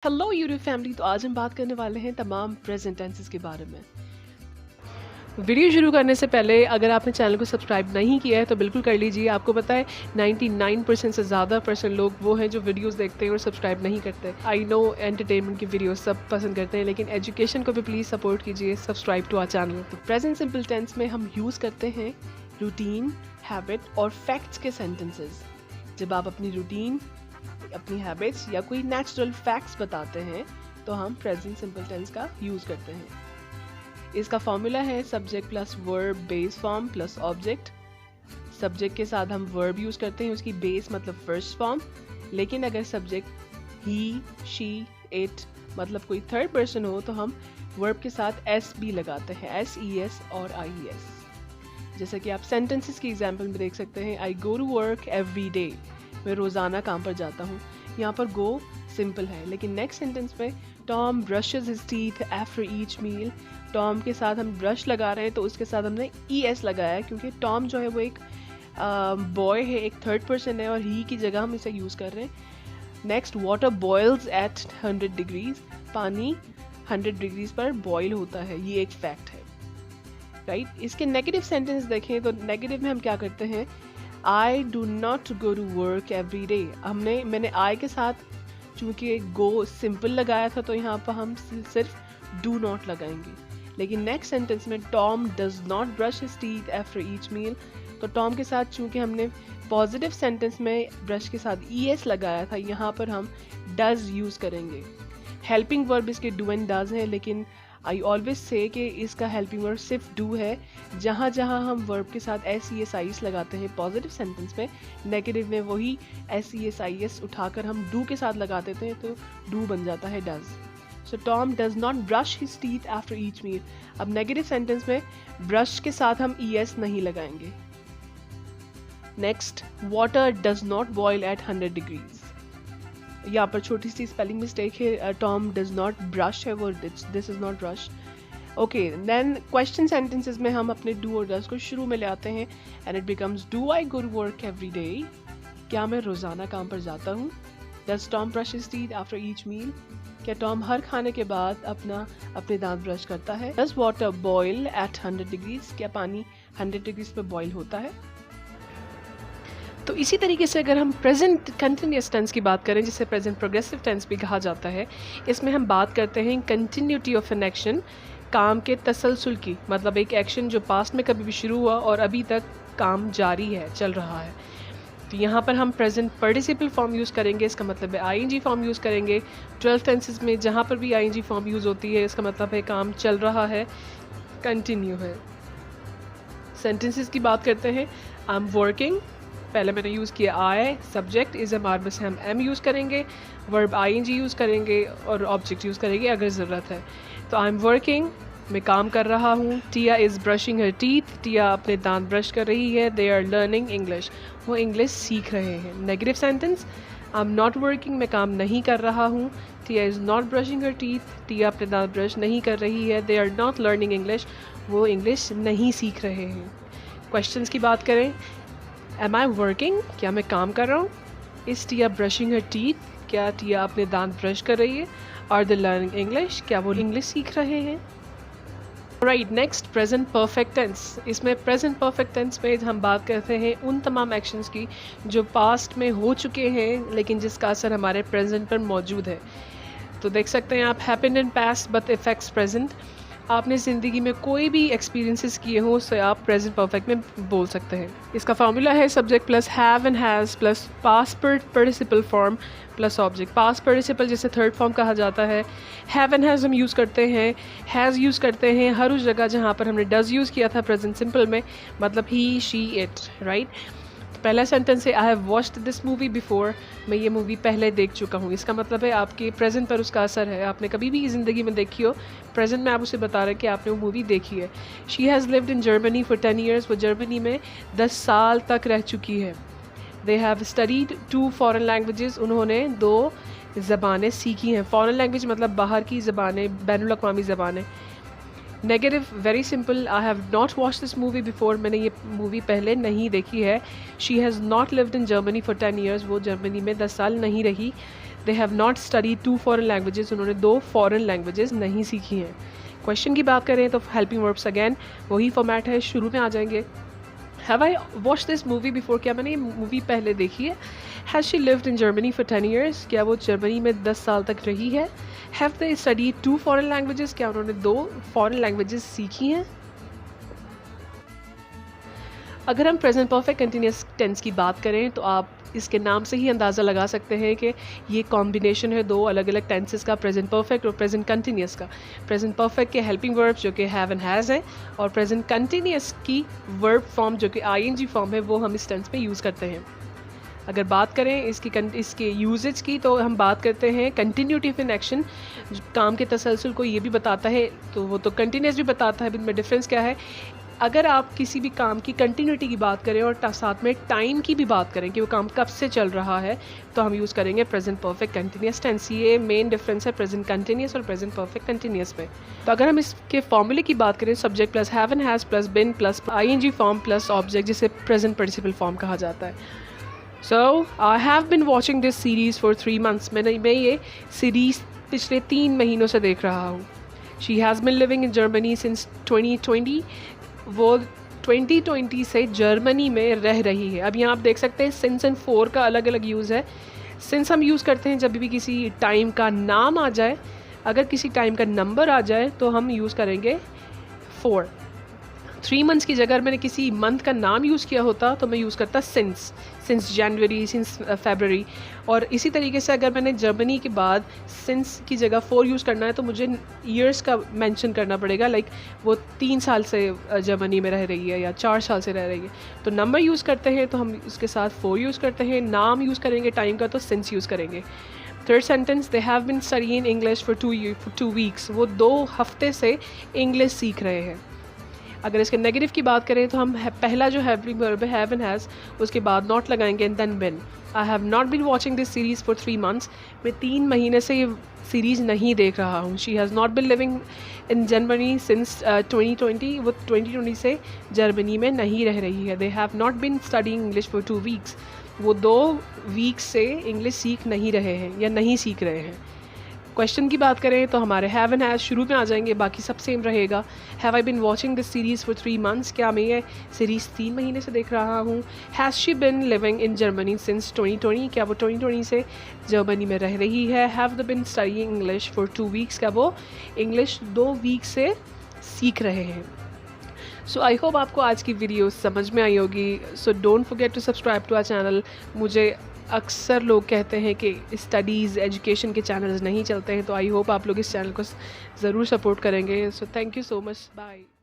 Hello YouTube family. तो आज हम बात करने वाले हैं तमाम प्रेजेंट टेंसेस के बारे में। वीडियो शुरू करने से पहले अगर आपने चैनल को सब्सक्राइब नहीं किया है तो बिल्कुल कर लीजिए। आपको पता है 99% से ज़्यादा परसेंट लोग वो हैं जो वीडियोस देखते हैं और सब्सक्राइब नहीं करते। आई नो एंटरटेनमेंट की वीडियोस सब पसंद करते हैं, लेकिन एजुकेशन को भी प्लीज़ सपोर्ट कीजिए। Subscribe to our channel. तो प्रेजेंट सिंपल टेंस में हम यूज़ करते हैं रूटीन, हैबिट और फैक्ट्स के सेंटेंसेस। जब आप अपनी रूटीन, अपनी हैबिट्स या कोई नेचुरल फैक्ट्स बताते हैं तो हम प्रेजेंट सिंपल टेंस का यूज़ करते हैं। इसका फॉर्मूला है subject plus verb base form plus object. Subject के साथ हम वर्ब यूज़ करते हैं, उसकी बेस मतलब फर्स्ट फॉर्म। लेकिन अगर सब्जेक्ट ही, शी, इट मतलब कोई थर्ड पर्सन हो तो हम वर्ब के साथ एस भी लगाते हैं, SES और IES। जैसे कि आप सेंटेंसेस की एग्जाम्पल में देख सकते हैं, I go to work every day, मैं रोज़ाना काम पर जाता हूँ। यहाँ पर गो सिंपल है, लेकिन नेक्स्ट सेंटेंस में Tom brushes his teeth after each meal. Tom के साथ हम ब्रश लगा रहे हैं तो उसके साथ हमने ES लगाया है, क्योंकि टॉम जो है वो एक बॉय है, एक थर्ड पर्सन है और ही की जगह हम इसे यूज़ कर रहे हैं। Next, water boils at 100 degrees. पानी 100 डिग्रीज पर बॉयल होता है, ये एक फैक्ट है, राइट। इसके नेगेटिव सेंटेंस देखें तो नेगेटिव में हम क्या करते हैं, I do not go to work every day. मैंने आई के साथ चूँकि गो सिंपल लगाया था तो यहाँ पर हम सिर्फ डू नॉट लगाएंगे। लेकिन नेक्स्ट सेंटेंस में Tom does not brush his teeth after each meal, तो टॉम के साथ चूँकि हमने पॉजिटिव सेंटेंस में ब्रश के साथ ES लगाया था, यहाँ पर हम डज यूज़ करेंगे। हेल्पिंग वर्ब इसके डू एंड डज है, लेकिन आई ऑलवेज से कि इसका हेल्पिंग वर्ब सिर्फ डू है। जहाँ जहाँ हम वर्ब के साथ SES IS लगाते हैं पॉजिटिव सेंटेंस में, नेगेटिव में वही SES IS उठाकर हम डू के साथ लगा देते हैं तो डू बन जाता है does. So Tom does not brush his teeth after each meal. अब नेगेटिव सेंटेंस में ब्रश के साथ हम ES नहीं लगाएंगे। Next, water does not boil at 100 degrees. यहाँ पर छोटी सी स्पेलिंग मिस्टेक है, टॉम डज नॉट ब्रश है वो this is not brush. Okay, then question sentences में हम अपने डू और डज को शुरू में ले आते हैं and it becomes do I go to work every day. क्या मैं रोजाना काम पर जाता हूँ। Does Tom brush his teeth after each meal. क्या टॉम हर खाने के बाद अपने दांत ब्रश करता है। Does water boil at 100 degrees. क्या पानी 100 डिग्रीज पर बॉयल होता है। तो इसी तरीके से अगर हम प्रेजेंट कंटिन्यूस टेंस की बात करें, जिसे प्रेजेंट प्रोग्रेसिव टेंस भी कहा जाता है, इसमें हम बात करते हैं कंटिन्यूटी ऑफ एन एक्शन, काम के तसलसल की। मतलब एक एक्शन जो पास्ट में कभी भी शुरू हुआ और अभी तक काम जारी है, चल रहा है। तो यहाँ पर हम प्रेजेंट पार्टिसिपल फॉर्म यूज़ करेंगे, इसका मतलब है ING फॉर्म यूज़ करेंगे। 12 टेंसेस में जहाँ पर भी ING फॉर्म यूज़ होती है, इसका मतलब है काम चल रहा है, कंटिन्यू है। सेंटेंसेस की बात करते हैं, आई एम वर्किंग, पहले मैंने यूज़ किया आई, सब्जेक्ट इज़ MR में से हम M यूज़ करेंगे, वर्ब ING यूज़ करेंगे और ऑब्जेक्ट यूज़ करेंगे अगर ज़रूरत है। तो आई एम वर्किंग, मैं काम कर रहा हूँ। Tia is brushing her teeth, Tia अपने दांत ब्रश कर रही है। दे आर लर्निंग इंग्लिश, वो इंग्लिश सीख रहे हैं। Negative sentence, I am not working, मैं काम नहीं कर रहा हूँ। Tia is not brushing her teeth, Tia अपने दांत ब्रश नहीं कर रही है। They are not learning English, वो इंग्लिश नहीं सीख रहे हैं। क्वेश्चंस की बात करें, एम आई वर्किंग, क्या मैं काम कर रहा हूँ। Is Tiya brushing her teeth, क्या टिया अपने दांत ब्रश कर रही है। आर दे लर्निंग इंग्लिश, क्या वो इंग्लिश सीख रहे हैं। Right, next present perfect tense. इसमें प्रेजेंट परफेक्ट टेंस में हम बात करते हैं उन तमाम एक्शंस की जो पास्ट में हो चुके हैं लेकिन जिसका असर हमारे प्रेजेंट पर मौजूद है। तो देख सकते हैं आप, happened in past but effects present. आपने ज़िंदगी में कोई भी एक्सपीरियंसेस किए हों उसे आप प्रेजेंट परफेक्ट में बोल सकते हैं। इसका फार्मूला है subject plus have and has plus past participle form plus object. Past participle जिसे थर्ड फॉर्म कहा जाता है। हैव एंड हैज़ हम यूज़ करते हैं, हैज़ यूज़ करते हैं हर उस जगह जहाँ पर हमने डज यूज़ किया था प्रेजेंट सिंपल में, मतलब ही, शी, इट, राइट। पहला सेंटेंस है, I have watched this movie before, मैं ये मूवी पहले देख चुका हूँ। इसका मतलब है आपके प्रेजेंट पर उसका असर है, आपने कभी भी ज़िंदगी में देखी हो, प्रेजेंट में आप उसे बता रहे हैं कि आपने वो मूवी देखी है। She has lived in Germany for 10 years, वो जर्मनी में 10 साल तक रह चुकी है। They have studied 2 foreign languages, उन्होंने 2 ज़बानें सीखी हैं। फॉरेन लैंग्वेज मतलब बाहर की ज़बानें, बैनुल अक़वामी ज़बानें। Negative very simple, I have not watch this movie before, मैंने ये मूवी पहले नहीं देखी है। She has not lived in Germany for 10 years, वो जर्मनी में 10 साल नहीं रही। They have not study 2 foreign languages, उन्होंने 2 फॉरेन लैंग्वेजेस नहीं सीखी हैं। क्वेश्चन की बात करें तो हेल्पिंग वर्ब्स अगेन वही फॉर्मेट है, शुरू में आ जाएंगे। Have I watch this movie before, क्या मैंने ये मूवी पहले देखी है। Has she lived in Germany for 10 years, क्या वो जर्मनी में 10 साल तक रही है। Have they study 2 foreign languages, क्या उन्होंने 2 फॉरेन लैंग्वेजेस सीखी हैं। अगर हम प्रेजेंट परफेक्ट कंटिन्यूस टेंस की बात करें तो आप इसके नाम से ही अंदाज़ा लगा सकते हैं कि ये कॉम्बिनेशन है 2 अलग अलग टेंसेस का, प्रेजेंट परफेक्ट और प्रेजेंट कंटिन्यूस का। प्रेजेंट परफेक्ट के हेल्पिंग वर्ब्स जो कि हैव एंड हैज़ हैं, और प्रेजेंट कंटिन्यूस की वर्ब फॉर्म जो कि आईएनजी फॉर्म है वो हम इस टेंस में यूज़ करते हैं। अगर बात करें इसके यूजेज की तो हम बात करते हैं कंटिन्यूटी ऑफ एन एक्शन, काम के तसलसल को ये भी बताता है, तो वो तो कंटिन्यूस भी बताता है, इनमें डिफरेंस क्या है। अगर आप किसी भी काम की कंटिन्यूटी की बात करें और साथ में टाइम की भी बात करें कि वो काम कब से चल रहा है, तो हम यूज़ करेंगे प्रेजेंट परफेक्ट कंटिन्यूस टेंस। ये मेन डिफरेंस है प्रेजेंट कंटिन्यूस और प्रेजेंट परफेक्ट कंटिन्यूस में। तो अगर हम इसके फॉर्मूले की बात करें, subject plus have and has plus been plus ING form plus object, जिसे प्रेजेंट पार्टिसिपल फॉर्म कहा जाता है। So I have been watching this series for 3 months, मैं ये सीरीज़ पिछले 3 महीनों से देख रहा हूँ। She has been living in Germany since 2020, वो 2020 से जर्मनी में रह रही है। अब यहाँ आप देख सकते हैं सिंस एंड फॉर का अलग अलग यूज़ है। सिंस हम यूज़ करते हैं जब भी किसी टाइम का नाम आ जाए, अगर किसी टाइम का नंबर आ जाए तो हम यूज़ करेंगे फॉर। 3 मंथ्स की जगह मैंने किसी मंथ का नाम यूज़ किया होता तो मैं यूज़ करता सिंस जनवरी, सिंस फरवरी। और इसी तरीके से अगर मैंने जर्मनी के बाद सिंस की जगह फॉर यूज़ करना है तो मुझे ईयर्स का मेंशन करना पड़ेगा, लाइक वो 3 साल से जर्मनी में रह रही है या 4 साल से रह रही है। तो नंबर यूज़ करते हैं तो हम उसके साथ फॉर यूज़ करते हैं, नाम यूज़ करेंगे टाइम का तो सिंस यूज़ करेंगे। Third sentence, they have been studying English for 2 weeks, वो 2 हफ्ते से इंग्लिश सीख रहे हैं। अगर इसके नेगेटिव की बात करें तो हम पहला जो हेल्पिंग वर्ब है हैव एंड हैज़, उसके बाद नॉट लगाएंगे and then been. I have not been watching this series for 3 months, मैं 3 महीने से ये सीरीज़ नहीं देख रहा हूँ। She has not been living in Germany since 2020, वो 2020 से जर्मनी में नहीं रह रही है। दे have not bin studying English for 2 weeks, वो 2 वीक्स से इंग्लिश सीख नहीं रहे हैं या नहीं सीख रहे हैं। क्वेश्चन की बात करें तो हमारे हैव एंड हैज़ शुरू में आ जाएंगे, बाकी सब सेम रहेगा। Have I bin watching this series for 3 months, क्या मैं ये सीरीज़ 3 महीने से देख रहा हूँ। Has she been living in Germany since 2020, क्या वो 2020 से जर्मनी में रह रही है। Have the been studying English for 2 weeks, क्या वो इंग्लिश 2 वीक से सीख रहे हैं। सो आई होप आपको आज की वीडियो समझ में आई होगी। So don't forget to subscribe to our channel. मुझे अक्सर लोग कहते हैं कि स्टडीज़ एजुकेशन के चैनल्स नहीं चलते हैं, तो आई होप आप लोग इस चैनल को ज़रूर सपोर्ट करेंगे। So thank you so much, bye.